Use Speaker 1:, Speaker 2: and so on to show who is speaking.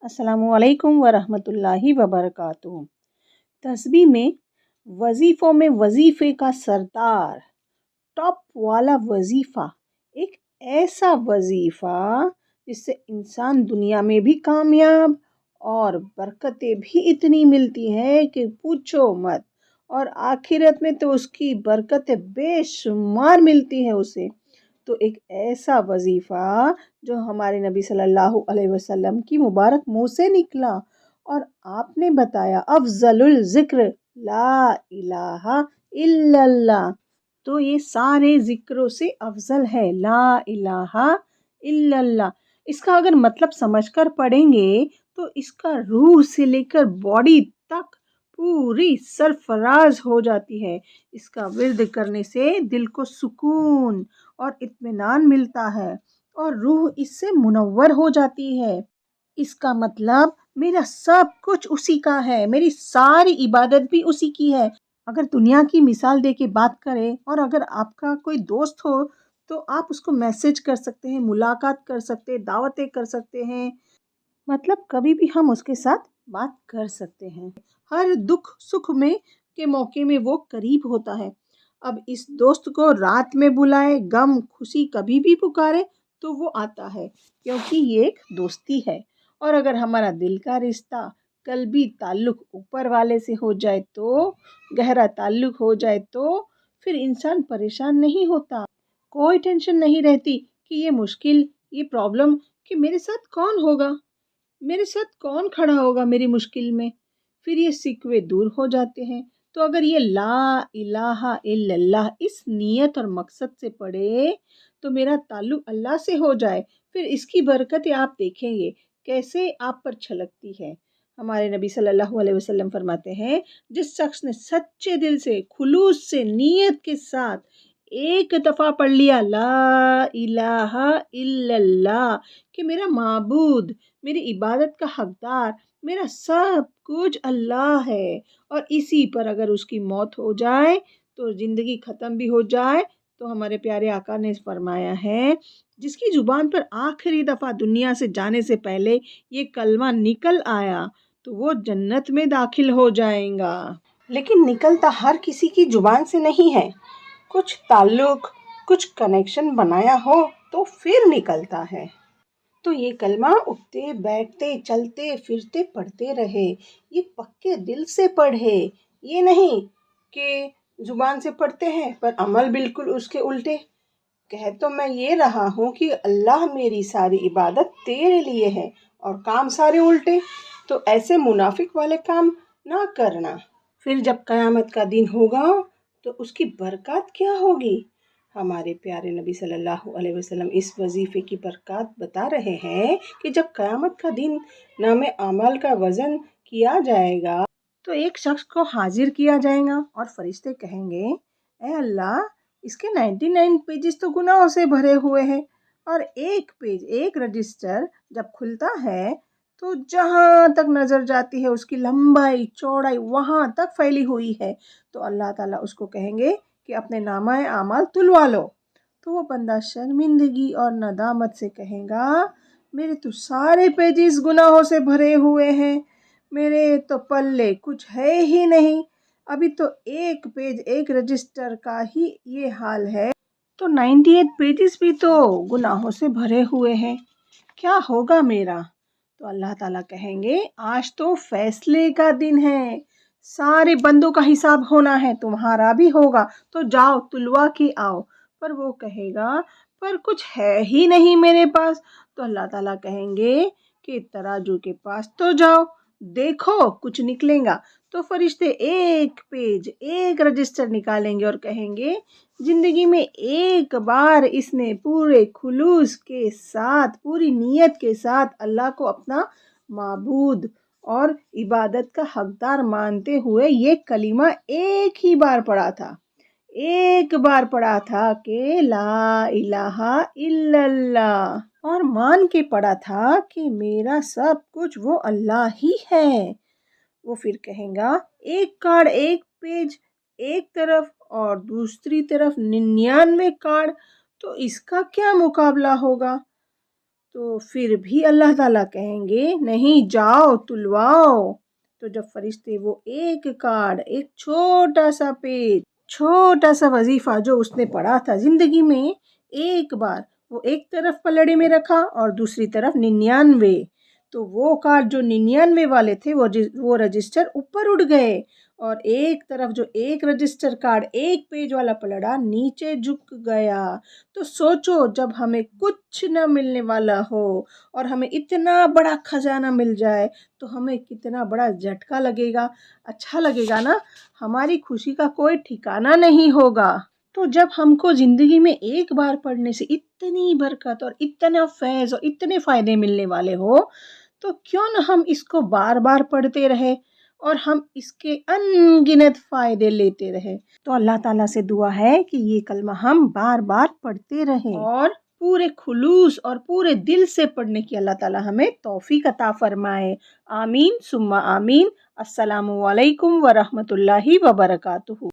Speaker 1: السلام علیکم ورحمۃ اللہ وبرکاتہ۔ تسبیح میں وظیفوں میں وظیفے کا سردار، ٹاپ والا وظیفہ، ایک ایسا وظیفہ جس سے انسان دنیا میں بھی کامیاب اور برکتیں بھی اتنی ملتی ہیں کہ پوچھو مت، اور آخرت میں تو اس کی برکتیں بے شمار ملتی ہیں اسے۔ تو ایک ایسا وظیفہ جو ہمارے نبی صلی اللہ علیہ وسلم کی مبارک منہ سے نکلا، اور آپ نے بتایا افضل الذکر لا الہ الا اللہ، تو یہ سارے ذکروں سے افضل ہے لا الہ الا اللہ۔ اس کا اگر مطلب سمجھ کر پڑھیں گے تو اس کا روح سے لے کر باڈی تک پوری سرفراز ہو جاتی ہے۔ اس کا ورد کرنے سے دل کو سکون اور اطمینان ملتا ہے اور روح اس سے منور ہو جاتی ہے۔ اس کا مطلب میرا سب کچھ اسی کا ہے، میری ساری عبادت بھی اسی کی ہے۔ اگر دنیا کی مثال دے کے بات کریں، اور اگر آپ کا کوئی دوست ہو تو آپ اس کو میسج کر سکتے ہیں، ملاقات کر سکتے ہیں، دعوتیں کر سکتے ہیں، مطلب کبھی بھی ہم اس کے ساتھ بات کر سکتے ہیں۔ ہر دکھ سکھ میں کے موقع میں وہ قریب ہوتا ہے۔ اب اس دوست کو رات میں بلائے، غم خوشی کبھی بھی پکارے تو وہ آتا ہے، کیونکہ یہ ایک دوستی ہے۔ اور اگر ہمارا دل کا رشتہ، قلبی تعلق اوپر والے سے ہو جائے تو، گہرا تعلق ہو جائے تو پھر انسان پریشان نہیں ہوتا، کوئی ٹینشن نہیں رہتی کہ یہ مشکل، یہ پرابلم کہ میرے ساتھ کون ہوگا، میرے ساتھ کون کھڑا ہوگا میری مشکل میں۔ پھر یہ شکوے دور ہو جاتے ہیں۔ تو اگر یہ لا الہ الا اللہ اس نیت اور مقصد سے پڑھے تو میرا تعلق اللہ سے ہو جائے، پھر اس کی برکتیں آپ دیکھیں گے کیسے آپ پر چھلکتی ہے۔ ہمارے نبی صلی اللہ علیہ وسلم فرماتے ہیں، جس شخص نے سچے دل سے، خلوص سے، نیت کے ساتھ ایک دفعہ پڑھ لیا لا الہ الا اللہ کہ میرا معبود، میری عبادت کا حقدار، میرا سب کچھ اللہ ہے، اور اسی پر اگر اس کی موت ہو جائے تو زندگی ختم بھی ہو جائے، تو ہمارے پیارے آقا نے فرمایا ہے، جس کی زبان پر آخری دفعہ دنیا سے جانے سے پہلے یہ کلمہ نکل آیا تو وہ جنت میں داخل ہو جائیں گا۔ لیکن نکلتا ہر کسی کی زبان سے نہیں ہے، کچھ تعلق، کچھ کنیکشن بنایا ہو تو پھر نکلتا ہے۔ تو یہ کلمہ اٹھتے بیٹھتے چلتے پھرتے پڑھتے رہے، یہ پکے دل سے پڑھے، یہ نہیں کہ زبان سے پڑھتے ہیں پر عمل بالکل اس کے الٹے۔ کہہ تو میں یہ رہا ہوں کہ اللہ میری ساری عبادت تیرے لیے ہے، اور کام سارے الٹے، تو ایسے منافق والے کام نہ کرنا۔ پھر جب قیامت کا دن ہوگا تو اس کی برکات کیا ہوگی؟ ہمارے پیارے نبی صلی اللہ علیہ وسلم اس وظیفے کی برکات بتا رہے ہیں کہ جب قیامت کا دن نام اعمال کا وزن کیا جائے گا تو ایک شخص کو حاضر کیا جائے گا، اور فرشتے کہیں گے، اے اللہ، اس کے 99 پیجز تو گناہوں سے بھرے ہوئے ہیں، اور ایک پیج، ایک رجسٹر جب کھلتا ہے تو جہاں تک نظر جاتی ہے اس کی لمبائی چوڑائی وہاں تک پھیلی ہوئی ہے۔ تو اللہ تعالیٰ اس کو کہیں گے کہ اپنے نامہ اعمال تلوا لو۔ تو وہ بندہ شرمندگی اور ندامت سے کہے گا، میرے تو سارے پیجز گناہوں سے بھرے ہوئے ہیں، میرے تو پلے کچھ ہے ہی نہیں، ابھی تو ایک پیج، ایک رجسٹر کا ہی یہ حال ہے، تو 98 پیجز بھی تو گناہوں سے بھرے ہوئے ہیں، کیا ہوگا میرا؟ تو اللہ تعالیٰ کہیں گے، آج تو فیصلے کا دن ہے، سارے بندوں کا حساب ہونا ہے، تمہارا بھی ہوگا، تو جاؤ تلوا کے آؤ۔ پر وہ کہے گا، پر کچھ ہے ہی نہیں میرے پاس۔ تو اللہ تعالیٰ کہیں گے کہ ترازو کے پاس تو جاؤ، دیکھو کچھ نکلے گا۔ تو فرشتے ایک پیج، ایک رجسٹر نکالیں گے اور کہیں گے، زندگی میں ایک بار اس نے پورے خلوص کے ساتھ، پوری نیت کے ساتھ اللہ کو اپنا معبود اور عبادت کا حقدار مانتے ہوئے یہ کلمہ ایک ہی بار پڑھا تھا، ایک بار پڑھا تھا کہ لا الہ الا اللہ، اور مان کے پڑھا تھا کہ میرا سب کچھ وہ اللہ ہی ہے۔ وہ پھر کہیں گا، ایک کارڈ، ایک پیج ایک طرف اور دوسری طرف 99 کارڈ، تو اس کا کیا مقابلہ ہوگا؟ تو پھر بھی اللہ تعالیٰ کہیں گے نہیں جاؤ تلواؤ. تو جب فرشتے وہ ایک کارڈ، ایک چھوٹا سا پیج، چھوٹا سا وظیفہ جو اس نے پڑھا تھا زندگی میں ایک بار، وہ ایک طرف پلڑے میں رکھا اور دوسری طرف 99، تو وہ کارڈ جو 99 والے تھے وہ رجسٹر اوپر اٹھ گئے، اور ایک طرف جو ایک رجسٹر کارڈ ایک پیج والا پلڑا نیچے جھک گیا. تو سوچو جب ہمیں کچھ نہ ملنے والا ہو اور ہمیں اتنا بڑا خزانہ مل جائے تو ہمیں کتنا بڑا جھٹکا لگے گا، اچھا لگے گا نا، ہماری خوشی کا کوئی ٹھکانہ نہیں ہوگا. تو جب ہم کو زندگی میں ایک بار پڑھنے سے اتنی برکت اور اتنا فیض اور اتنے فائدے ملنے والے ہو تو کیوں نہ ہم اس کو بار بار پڑھتے رہے اور ہم اس کے ان گنت فائدے لیتے رہے. تو اللہ تعالیٰ سے دعا ہے کہ یہ کلمہ ہم بار بار پڑھتے رہیں اور پورے خلوص اور پورے دل سے پڑھنے کی اللہ تعالیٰ ہمیں توفیق عطا فرمائے. آمین ثم آمین. السلام علیکم ورحمۃ اللہ وبرکاتہ.